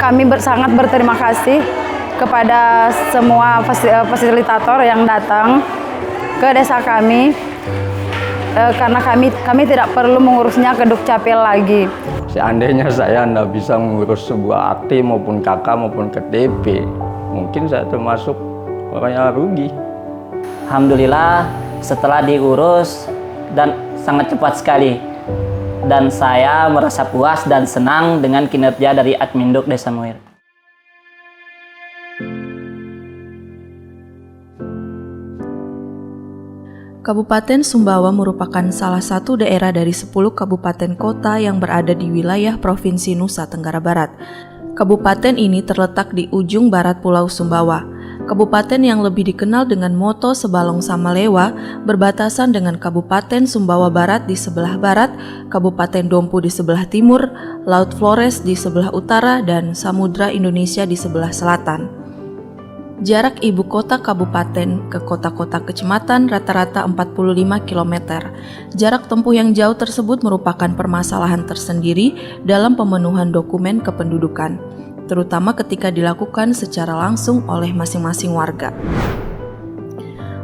kami sangat berterima kasih kepada semua fasilitator yang datang ke desa kami, karena kami tidak perlu mengurusnya ke Dukcapil lagi. Seandainya saya tidak bisa mengurus sebuah akte maupun KK maupun KTP, mungkin saya termasuk orang yang rugi. Alhamdulillah setelah diurus dan sangat cepat sekali, dan saya merasa puas dan senang dengan kinerja dari Adminduk Desa Muir. Kabupaten Sumbawa merupakan salah satu daerah dari 10 kabupaten kota yang berada di wilayah Provinsi Nusa Tenggara Barat. Kabupaten ini terletak di ujung barat Pulau Sumbawa. Kabupaten yang lebih dikenal dengan moto Sebalong Sama Lewa berbatasan dengan Kabupaten Sumbawa Barat di sebelah barat, Kabupaten Dompu di sebelah timur, Laut Flores di sebelah utara, dan Samudra Indonesia di sebelah selatan. Jarak ibu kota kabupaten ke kota-kota kecamatan rata-rata 45 km. Jarak tempuh yang jauh tersebut merupakan permasalahan tersendiri dalam pemenuhan dokumen kependudukan, terutama ketika dilakukan secara langsung oleh masing-masing warga.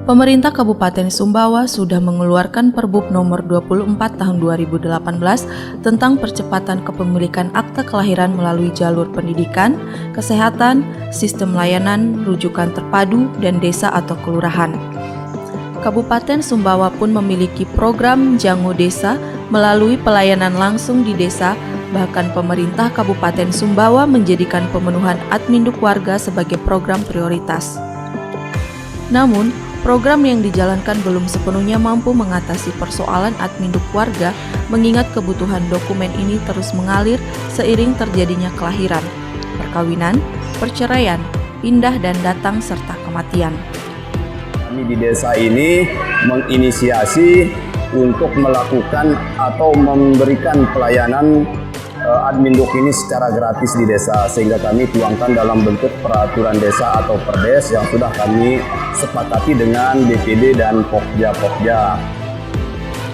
Pemerintah Kabupaten Sumbawa sudah mengeluarkan Perbup nomor 24 tahun 2018 tentang percepatan kepemilikan akta kelahiran melalui jalur pendidikan, kesehatan, sistem layanan, rujukan terpadu, dan desa atau kelurahan. Kabupaten Sumbawa pun memiliki program Jango Desa melalui pelayanan langsung di desa. Bahkan pemerintah Kabupaten Sumbawa menjadikan pemenuhan Adminduk warga sebagai program prioritas. Namun, program yang dijalankan belum sepenuhnya mampu mengatasi persoalan Adminduk warga, mengingat kebutuhan dokumen ini terus mengalir seiring terjadinya kelahiran, perkawinan, perceraian, pindah dan datang serta kematian. Kami di desa ini menginisiasi untuk melakukan atau memberikan pelayanan Adminduk ini secara gratis di desa, sehingga kami tuangkan dalam bentuk peraturan desa atau perdes yang sudah kami sepakati dengan BPD dan Pokja.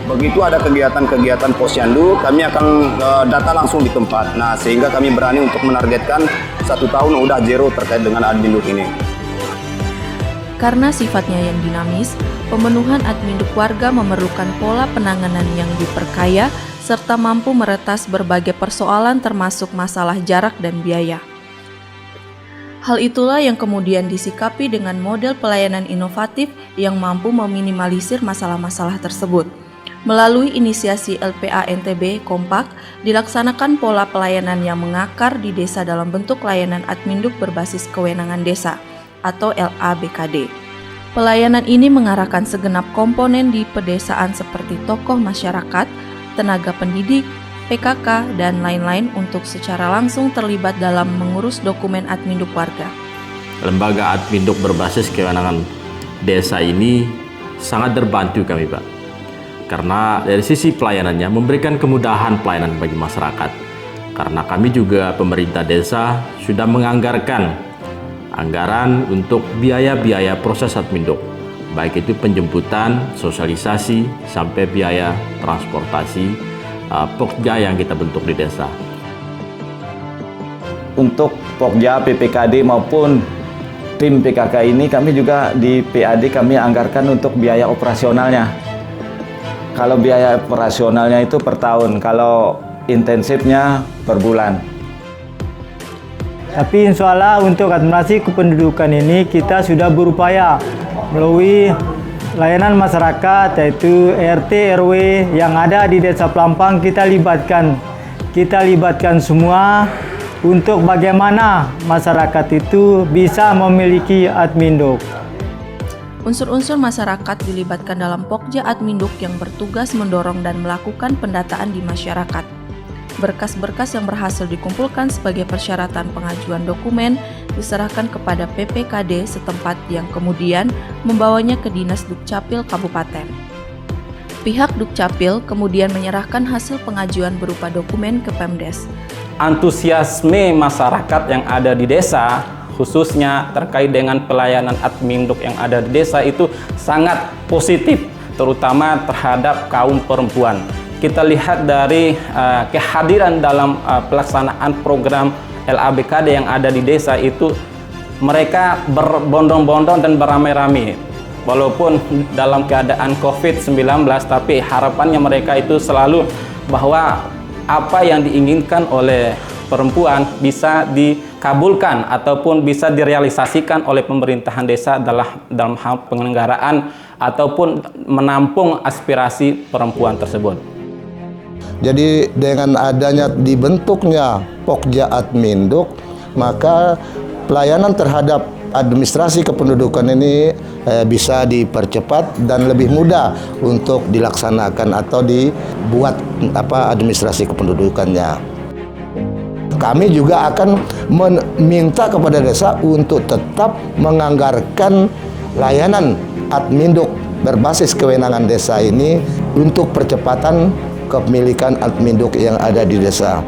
Begitu ada kegiatan-kegiatan posyandu, kami akan data langsung di tempat. Nah, sehingga kami berani untuk menargetkan 1 tahun udah zero terkait dengan Adminduk ini. Karena sifatnya yang dinamis, pemenuhan Adminduk warga memerlukan pola penanganan yang diperkaya serta mampu meretas berbagai persoalan termasuk masalah jarak dan biaya. Hal itulah yang kemudian disikapi dengan model pelayanan inovatif yang mampu meminimalisir masalah-masalah tersebut. Melalui inisiasi LPA NTB Kompak, dilaksanakan pola pelayanan yang mengakar di desa dalam bentuk layanan Adminduk berbasis kewenangan desa atau LABKD. Pelayanan ini mengarahkan segenap komponen di pedesaan seperti tokoh masyarakat, tenaga pendidik, PKK, dan lain-lain untuk secara langsung terlibat dalam mengurus dokumen Adminduk warga. Lembaga Adminduk berbasis kewenangan desa ini sangat terbantu kami, Pak. Karena dari sisi pelayanannya memberikan kemudahan pelayanan bagi masyarakat. Karena kami juga pemerintah desa sudah menganggarkan anggaran untuk biaya-biaya proses Adminduk, baik itu penjemputan, sosialisasi, sampai biaya transportasi Pokja yang kita bentuk di desa. Untuk Pokja, PPKD maupun tim PKK ini kami juga di PAD kami anggarkan untuk biaya operasionalnya. Kalau biaya operasionalnya itu per tahun, kalau intensifnya per bulan. Tapi insya Allah untuk administrasi kependudukan ini kita sudah berupaya melalui layanan masyarakat, yaitu RT RW yang ada di Desa Pelampang kita libatkan semua untuk bagaimana masyarakat itu bisa memiliki Adminduk. Unsur-unsur masyarakat dilibatkan dalam Pokja Adminduk yang bertugas mendorong dan melakukan pendataan di masyarakat. Berkas-berkas yang berhasil dikumpulkan sebagai persyaratan pengajuan dokumen diserahkan kepada PPKD setempat yang kemudian membawanya ke Dinas Dukcapil Kabupaten. Pihak Dukcapil kemudian menyerahkan hasil pengajuan berupa dokumen ke Pemdes. Antusiasme masyarakat yang ada di desa, khususnya terkait dengan pelayanan Adminduk yang ada di desa itu sangat positif, terutama terhadap kaum perempuan. Kita lihat dari kehadiran dalam pelaksanaan program LABKD yang ada di desa itu mereka berbondong-bondong dan beramai-ramai. Walaupun dalam keadaan COVID-19, tapi harapannya mereka itu selalu bahwa apa yang diinginkan oleh perempuan bisa dikabulkan ataupun bisa direalisasikan oleh pemerintahan desa dalam hal penyelenggaraan ataupun menampung aspirasi perempuan tersebut. Jadi dengan adanya dibentuknya Pokja Adminduk, maka pelayanan terhadap administrasi kependudukan ini bisa dipercepat dan lebih mudah untuk dilaksanakan atau dibuat administrasi kependudukannya. Kami juga akan meminta kepada desa untuk tetap menganggarkan layanan Adminduk berbasis kewenangan desa ini untuk percepatan kepemilikan Adminduk yang ada di desa.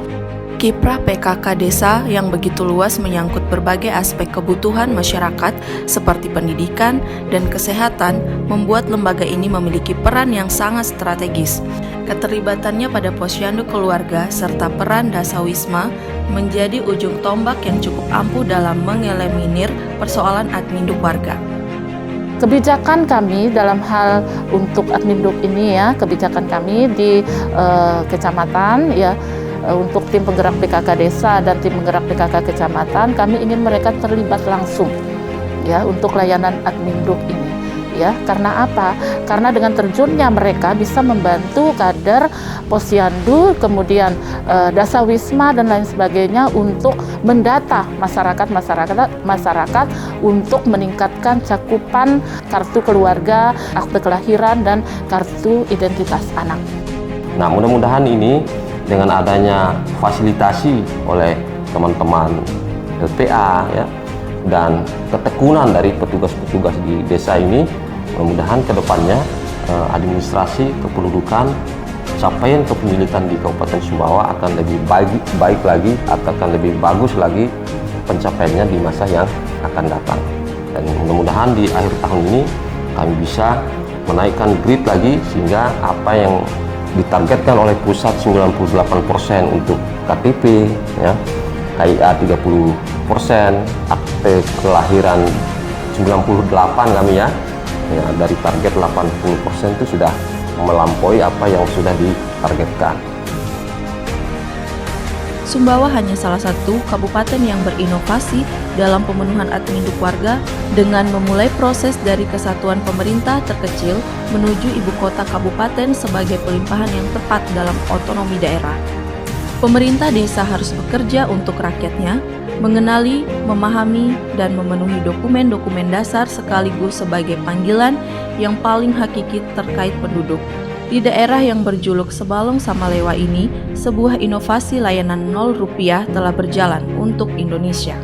Kiprah PKK Desa yang begitu luas menyangkut berbagai aspek kebutuhan masyarakat seperti pendidikan dan kesehatan membuat lembaga ini memiliki peran yang sangat strategis. Keterlibatannya pada posyandu keluarga serta peran Dasawisma menjadi ujung tombak yang cukup ampuh dalam mengeliminir persoalan Adminduk warga. Kebijakan kami dalam hal untuk Adminduk ini ya, kebijakan kami di kecamatan ya, untuk tim penggerak PKK desa dan tim penggerak PKK kecamatan, kami ingin mereka terlibat langsung ya untuk layanan Adminduk ini ya. Karena apa? Karena dengan terjunnya mereka bisa membantu kader posyandu, kemudian Dasawisma dan lain sebagainya untuk mendata masyarakat untuk meningkatkan cakupan kartu keluarga, akte kelahiran dan kartu identitas anak. Nah, mudah-mudahan ini dengan adanya fasilitasi oleh teman-teman LPA ya, dan ketekunan dari petugas-petugas di desa ini, mudah-mudahan ke depannya administrasi kependudukan, capaian kepemilikan di Kabupaten Sumbawa akan lebih baik lagi, akan lebih bagus lagi pencapaiannya di masa yang akan datang. Dan mudah-mudahan di akhir tahun ini kami bisa menaikkan grade lagi sehingga apa yang ditargetkan oleh pusat 98% untuk KTP ya, KIA 30%, akte kelahiran 98 kami ya, dari target 80% itu sudah melampaui apa yang sudah ditargetkan. Sumbawa hanya salah satu kabupaten yang berinovasi dalam pemenuhan Adminduk warga dengan memulai proses dari kesatuan pemerintah terkecil menuju ibu kota kabupaten sebagai pelimpahan yang tepat dalam otonomi daerah. Pemerintah desa harus bekerja untuk rakyatnya, mengenali, memahami, dan memenuhi dokumen-dokumen dasar sekaligus sebagai panggilan yang paling hakiki terkait penduduk. Di daerah yang berjuluk Sebalong Samalewa ini, sebuah inovasi layanan 0 rupiah telah berjalan untuk Indonesia.